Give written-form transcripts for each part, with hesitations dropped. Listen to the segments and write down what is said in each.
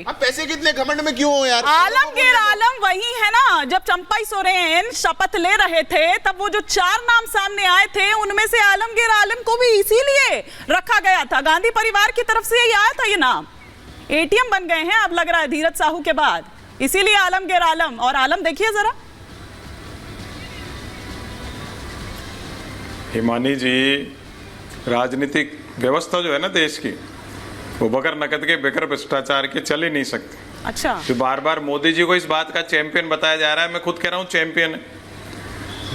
अब पैसे कितने घमंड में क्यों हो यार? आलमगीर आलम वही है ना, जब चंपई सोरेन शपथ ले रहे थे तब वो जो 4 नाम सामने आए थे उनमें से आलमगीर आलम को भी इसीलिए रखा गया था, गांधी परिवार की तरफ से ही आया था ये नाम। एटीएम बन गए हैं अब लग रहा है धीरज साहू के बाद, इसीलिए आलमगीर आलम। और आलम देखिए जरा। हिमानी जी, राजनीतिक व्यवस्था जो है ना देश की, वो बगैर नकद के बगैर भ्रष्टाचार के चल ही नहीं सकती। अच्छा, तो बार बार मोदी जी को इस बात का चैंपियन बताया जा रहा है, मैं खुद कह रहा हूँ चैंपियन।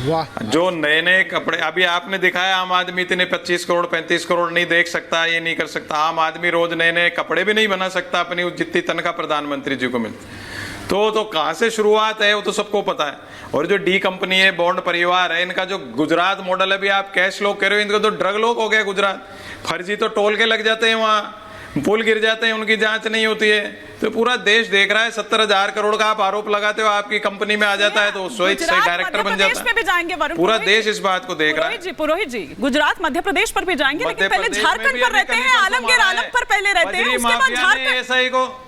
वाह, जो नए नए कपड़े अभी आपने दिखाया, आम आदमी इतने 25 करोड़ 35 करोड़ नहीं देख सकता, ये नहीं कर सकता। आम आदमी रोज नए नए कपड़े भी नहीं बना सकता अपनी जितनी तनख्वाह प्रधानमंत्री जी को मिलती। तो कहाँ से शुरुआत है वो तो सबको पता है। और जो डी कंपनी है, बॉन्ड परिवार है, इनका जो गुजरात मॉडल है, भी आप कैश लोग कह रहे हो, इनका तो ड्रग लोग हो गया गुजरात। फर्जी तो टोल के लग जाते हैं, वहाँ पुल गिर जाते हैं, उनकी जांच नहीं होती है। तो पूरा देश देख रहा है। 70,000 करोड़ का आप आरोप लगाते हो, आपकी कंपनी में आ जाता है तो सही डायरेक्टर बन जाता है। पूरा देश इस बात को देख रहा है। पुरोहित जी, गुजरात मध्य प्रदेश पर भी जाएंगे, लेकिन पहले झारखंड पर रहते हैं। आलमगीर आलम पर पहले रहते हैं, उसके बाद झारखंड,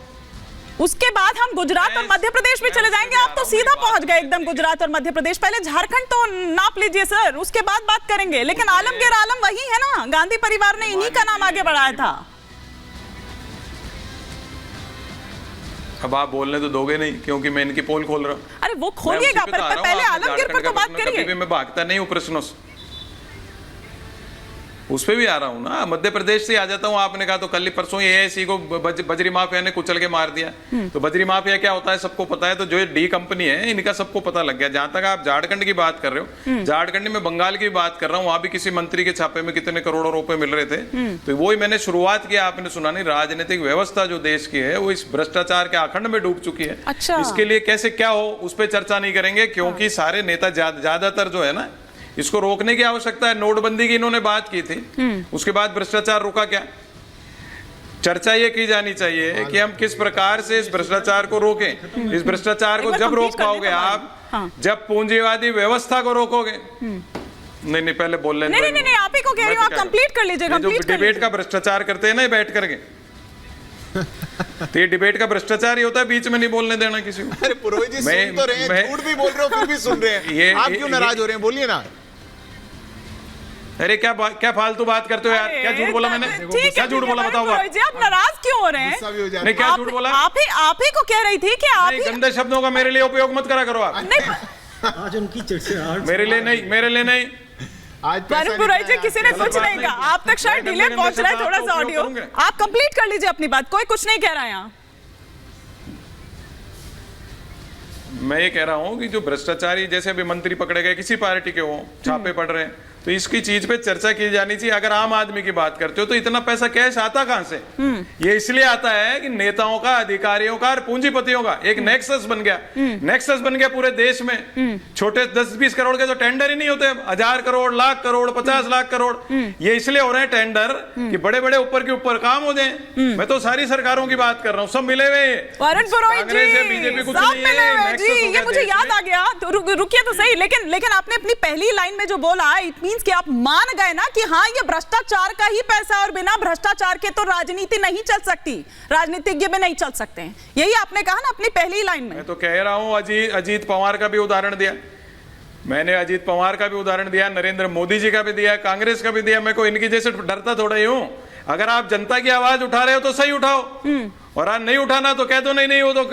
उसके बाद हम गुजरात और मध्य प्रदेश भी चले जाएंगे। आप तो सीधा पहुंच गए एकदम गुजरात और मध्य प्रदेश। पहले झारखंड तो नाप लीजिए सर, उसके बाद बात करेंगे। लेकिन आलमगीर आलम वही है ना, गांधी परिवार ने इन्हीं का नाम आगे बढ़ाया था। अब आप बोलने तो दोगे नहीं, क्योंकि मैं इनकी पोल खोल रहा हूँ। अरे वो खोलिएगा, पर पहले आलमगीर पर तो बात करिए। कभी मैं भागता नहीं हूँ प्रश्नों से, उस पे भी आ रहा हूँ ना। मध्य प्रदेश से आ जाता हूँ। आपने कहा तो कल ही परसों एएसी को बजरी माफिया ने कुचल के मार दिया। तो बजरी माफिया क्या होता है सबको पता है। तो जो डी कंपनी है, इनका सबको पता लग गया। जहां तक आप झारखंड की बात कर रहे हो, झारखंड में बंगाल की बात कर रहा हूँ, वहां भी किसी मंत्री के छापे में कितने करोड़ों रुपए मिल रहे थे। तो वही मैंने शुरुआत किया, आपने सुना नहीं। राजनीतिक व्यवस्था जो देश की है वो इस भ्रष्टाचार के आखंड में डूब चुकी है। अच्छा। इसके लिए कैसे क्या हो उस पर चर्चा नहीं करेंगे, क्योंकि सारे नेता ज्यादातर जो है ना, इसको रोकने की आवश्यकता है। नोटबंदी की इन्होंने बात की थी, उसके बाद भ्रष्टाचार रुका क्या? चर्चा ये की जानी चाहिए कि हम किस प्रकार से इस भ्रष्टाचार को रोकें। इस भ्रष्टाचार को जब रोक पाओगे आप, जब पूंजीवादी व्यवस्था को रोकोगे। नहीं, पहले बोल लेने। नहीं, आप ही को कह रही हूं, आप कंप्लीट कर लीजिए। जो डिबेट का भ्रष्टाचार करते हैं ना बैठ करके, तो ये डिबेट का भ्रष्टाचार ही होता है, बीच में नहीं बोलने देना किसी को। अरे पुरोहित जी, सुन तो रहे हैं, झूठ भी बोल रहे हो फिर भी सुन रहे हैं। आप क्यों नाराज हो रहे हैं? बोलिए ना। अरे क्या फालतू बात करते हो यार? क्या झूठ बोला मैंने? क्या झूठ बोला बताओ? आप नाराज क्यों हो रहे हैं? नहीं, क्या झूठ बोला? आप ही को कह रही थी कि आप गंदे शब्दों का मेरे लिए उपयोग मत करा करो आप। आज उनकी चर्चा मेरे लिए नहीं। आज पुरोहित जी, किसी ने कुछ नहीं कहा। आप तक शायद डिले पहुंच रहा है थोड़ा सा ऑडियो। आप कंप्लीट कर लीजिए अपनी बात, कोई कुछ नहीं कह रहा है यहाँ। मैं ये कह रहा हूँ कि जो भ्रष्टाचारी, जैसे अभी मंत्री पकड़े गए, किसी पार्टी के हो, छापे पड़ रहे हैं, तो इसकी चीज पे चर्चा की जानी चाहिए। अगर आम आदमी की बात करते हो तो इतना पैसा कैश आता कहां से? ये इसलिए आता है कि नेताओं का, अधिकारियों का और पूंजीपतियों का एक नेक्सस बन गया पूरे देश में। छोटे 10-20 करोड़ के तो टेंडर ही नहीं होते, 1000 करोड़, लाख करोड़, 50 लाख करोड़। ये इसलिए हो रहे हैं टेंडर कि बड़े बड़े ऊपर के ऊपर काम हो जाए। मैं तो सारी सरकारों की बात कर रहा हूँ, सब मिले हुए। बीजेपी कुछ नहीं है। ये मुझे याद आ गया, रुकिए तो सही। लेकिन आपने अपनी पहली लाइन में जो बोला, कि आप मान गए ना कि हाँ, ये भ्रष्टाचार का ही पैसा, और बिना भ्रष्टाचार के तो राजनीति नहीं चल सकती, राजनीतिज्ञ भी नहीं चल सकते हैं। यही आपने कहा ना अपनी पहली लाइन में। मैं तो कह रहा हूं, अजीत पवार का भी उदाहरण दिया मैंने, अजीत पवार का भी उदाहरण दिया, नरेंद्र मोदी जी का भी दिया, कांग्रेस का भी दिया। मैं को इनकी जैसे डरता थोड़ा ही हूं। अगर आप जनता की आवाज उठा रहे हो तो सही उठाओ, और आज नहीं उठाना तो कह दो नहीं वो तो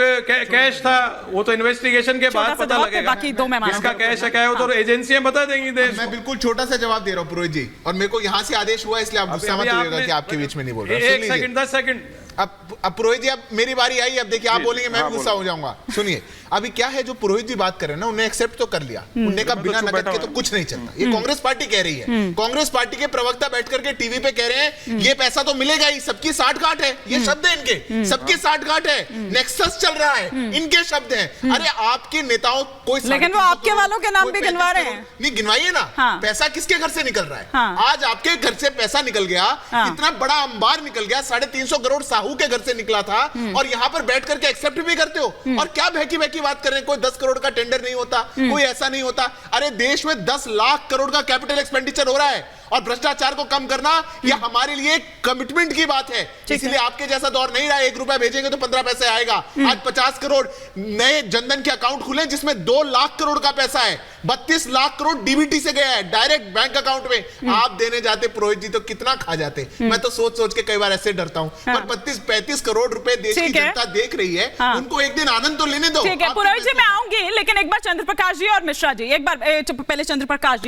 कैश था, वो तो इन्वेस्टिगेशन के बाद पता लगेगा किसका कैश है, क्या है, वो तो एजेंसियां बता देंगी देश। मैं बिल्कुल छोटा सा जवाब दे रहा हूं पुरोहित जी, और मेरे को यहाँ से आदेश हुआ, इसलिए आप गुस्सा मत होइएगा कि आपके बीच में नहीं बोल रहा। 1 सेकंड 10 सेकंड। अब पुरोहित जी, अब मेरी बारी आई, अब देखिए आप बोलेंगे मैं गुस्सा हो जाऊंगा। सुनिए, अभी क्या है, जो पुरोहित जी बात कर रहे हैं ना, उन्हें एक्सेप्ट तो कर लिया, उन्होंने कहा बिना नकद के तो कुछ नहीं चलता। ये कांग्रेस पार्टी कह रही है। कांग्रेस पार्टी के प्रवक्ता बैठ करके टीवी पे कह रहे हैं ये पैसा तो मिलेगा ही, सबकी साठगांठ है। ये शब्द है इनके, सबकी साठगांठ है, नेक्सस चल रहा है, इनके शब्द हैं। अरे आपके नेताओं कोई, लेकिन वो आपके वालों के नाम भी गिनवा रहे हैं। नहीं गिनवाइए ना। पैसा किसके घर से निकल रहा है? आज आपके घर से पैसा निकल गया, इतना बड़ा अंबार निकल गया, 350 करोड़ साहू के घर से निकला था, और यहां पर बैठ करके एक्सेप्ट भी करते हो। और क्या बहकी बहकी बात कर रहे हैं, कोई 10 करोड़ का टेंडर नहीं होता, कोई ऐसा नहीं होता। अरे देश में 10 लाख करोड़ का कैपिटल एक्सपेंडिचर हो रहा है, और भ्रष्टाचार को कम करना यह हमारे लिए कमिटमेंट की बात है। इसलिए आपके जैसा दौर नहीं रहा 1 रुपया भेजेंगे तो 15 पैसे आएगा। आज 50 करोड़ नए जनधन के अकाउंट खुले जिसमें 2 लाख करोड़ का पैसा है, 32 लाख करोड़ डीबीटी से गया है डायरेक्ट बैंक अकाउंट में। आप देने जाते पुरोहित जी तो कितना खा जाते। मैं तो सोच सोच के कई बार ऐसे डरता हूं। पर 35 करोड़ रुपए देश की जनता देख रही है, उनको एक दिन आनंद तो लेने दो। ठीक है पुरोहित जी, मैं आऊंगी, लेकिन एक बार चंद्रप्रकाश जी और मिश्रा जी, एक बार पहले चंद्रप्रकाश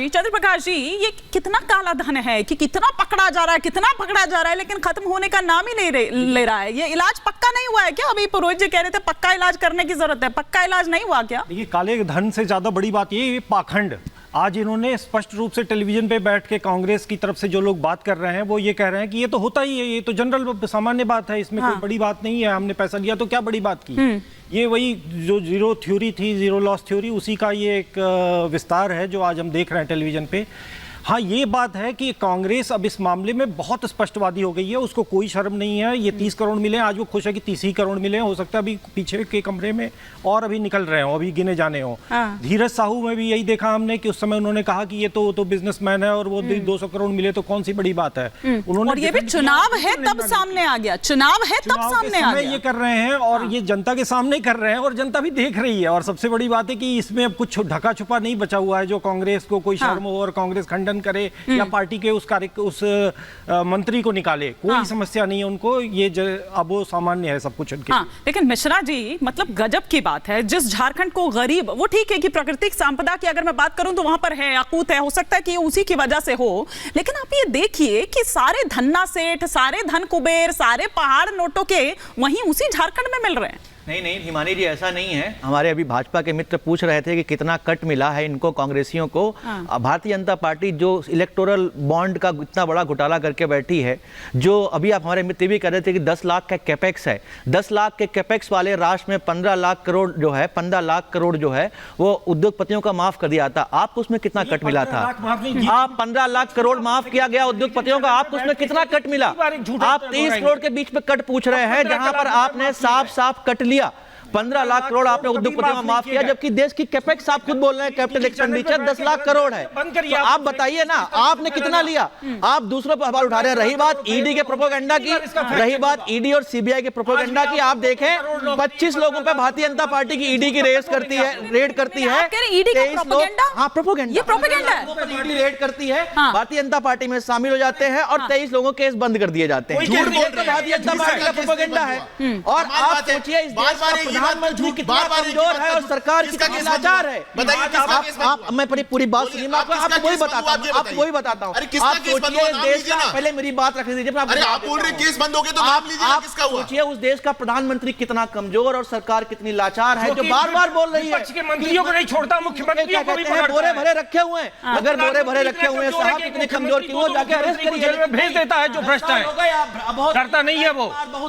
जी, ये कितना काला धन है कि कितना पकड़ा जा रहा है लेकिन खत्म होने का नाम ही नहीं ले रहा है। ये इलाज पक्का नहीं हुआ है क्या? अभी पुरोहित जी कह रहे थे पक्का इलाज करने की जरूरत है, पक्का इलाज नहीं हुआ क्या? देखिए, काले धन से ज्यादा बड़ी बात ये पाखंड। आज इन्होंने स्पष्ट रूप से टेलीविजन पे बैठ के कांग्रेस की तरफ से जो लोग बात कर रहे हैं वो ये कह रहे हैं कि ये तो होता ही है, ये तो जनरल सामान्य बात है, इसमें कोई बड़ी बात नहीं है, हमने पैसा लिया तो क्या बड़ी बात की। ये वही जो जीरो थ्योरी थी, जीरो लॉस थ्योरी, उसी का ये एक विस्तार है जो आज हम देख रहे हैं टेलीविजन पे। हाँ, ये बात है कि कांग्रेस अब इस मामले में बहुत स्पष्टवादी हो गई है, उसको कोई शर्म नहीं है। ये 30 करोड़ मिले, आज वो खुश है कि 30 ही करोड़ मिले, हो सकता है अभी पीछे के कमरे में और अभी निकल रहे हो, अभी गिने जाने हो। धीरज साहू में भी यही देखा हमने कि उस समय उन्होंने कहा कि ये तो बिजनेसमैन है और वो 200 करोड़ मिले तो कौन सी बड़ी बात है। उन्होंने, और ये भी चुनाव है तब सामने आ गया, चुनाव है तब सामने आ गया। ये कर रहे हैं और ये जनता के सामने कर रहे हैं और जनता भी देख रही है। और सबसे बड़ी बात है कि इसमें अब कुछ ढका छुपा नहीं बचा हुआ है जो कांग्रेस को कोई शर्म हो और कांग्रेस खंडन करे या पार्टी के उस मंत्री को निकाले, कोई समस्या नहीं है उनको। ये अब वो सामान्य है सब कुछ उनके। लेकिन मिश्रा जी, मतलब गजब की बात है, जिस झारखंड को गरीब, वो ठीक है कि प्राकृतिक संपदा की अगर मैं बात करूं तो वहां पर है, याकूत है, हो सकता है कि उसी की वजह से हो, लेकिन आप ये देखिए कि सारे धन्ना सेठ, सारे धन कुबेर, सारे पहाड़ नोटों के वहीं उसी झारखंड में मिल रहे हैं। नहीं हिमानी जी, ऐसा नहीं है। हमारे अभी भाजपा के मित्र पूछ रहे थे कि कितना कट मिला है इनको कांग्रेसियों को। भारतीय जनता पार्टी जो इलेक्टोरल बॉन्ड का इतना बड़ा घोटाला करके बैठी है, जो अभी आप हमारे मित्र भी कह रहे थे कि 10 लाख का कैपेक्स है, 10 लाख के कैपेक्स वाले राष्ट्र में 15 लाख करोड़ जो है, 15 लाख करोड़ जो है वो उद्योगपतियों का माफ कर दिया था। आपको उसमें कितना कट मिला था? आप 15 लाख करोड़ माफ किया गया उद्योगपतियों का, आपको उसमें कितना कट मिला? आप 30 करोड़ के बीच में कट पूछ रहे हैं जहां पर आपने साफ कट लिया। 15 लाख करोड़ आपने उद्योगपतियों को माफ किया, जबकि देश की कैपेक्स आप खुद बोल रहे हैं कैपिटल एक्सपेंडिचर 10 लाख करोड़ है। तो आप बताइए ना, आपने कितना लिया? आप दूसरों पर सवाल उठा रहे हैं। रही बात ईडी के प्रोपेगेंडा की, रही बात ईडी और सीबीआई के प्रोपेगेंडा की, आप देखें 25 लोगों पे भारतीय जनता पार्टी की ईडी की रेड करती है। 23 लोग, हाँ प्रोपेगेंडा रेड करती है, भारतीय जनता पार्टी में शामिल हो जाते हैं और 23 लोगों के केस बंद कर दिए जाते हैं। झूठ बोलकर भारतीय जनता पार्टी का प्रोपेगेंडा है। और आप सोचिए इस देश का प्रधानमंत्री कितना कमजोर है और सरकार कितना लाचार है। आप मैं पूरी बात सुनिए, मैं आपको वही बताता हूं। आप सोचिए देश का, पहले मेरी बात रख दीजिए। आप बोल रहे केस बंद हो गए तो नाम लीजिए ना, किसका हुआ? सोचिए उस देश का प्रधानमंत्री कितना कमजोर और सरकार कितनी लाचार है, जो बार-बार बोल रही है मंत्रियों को नहीं छोड़ता, मुख्यमंत्रियों को भी बोरे भरे रखे हुए हैं। अगर बोरे भरे रखे हुए हैं साहब, कितने कमजोर क्यों, जाके अरेस्ट करिए, भेज देता है जो भ्रष्ट है, डरता नहीं है वो।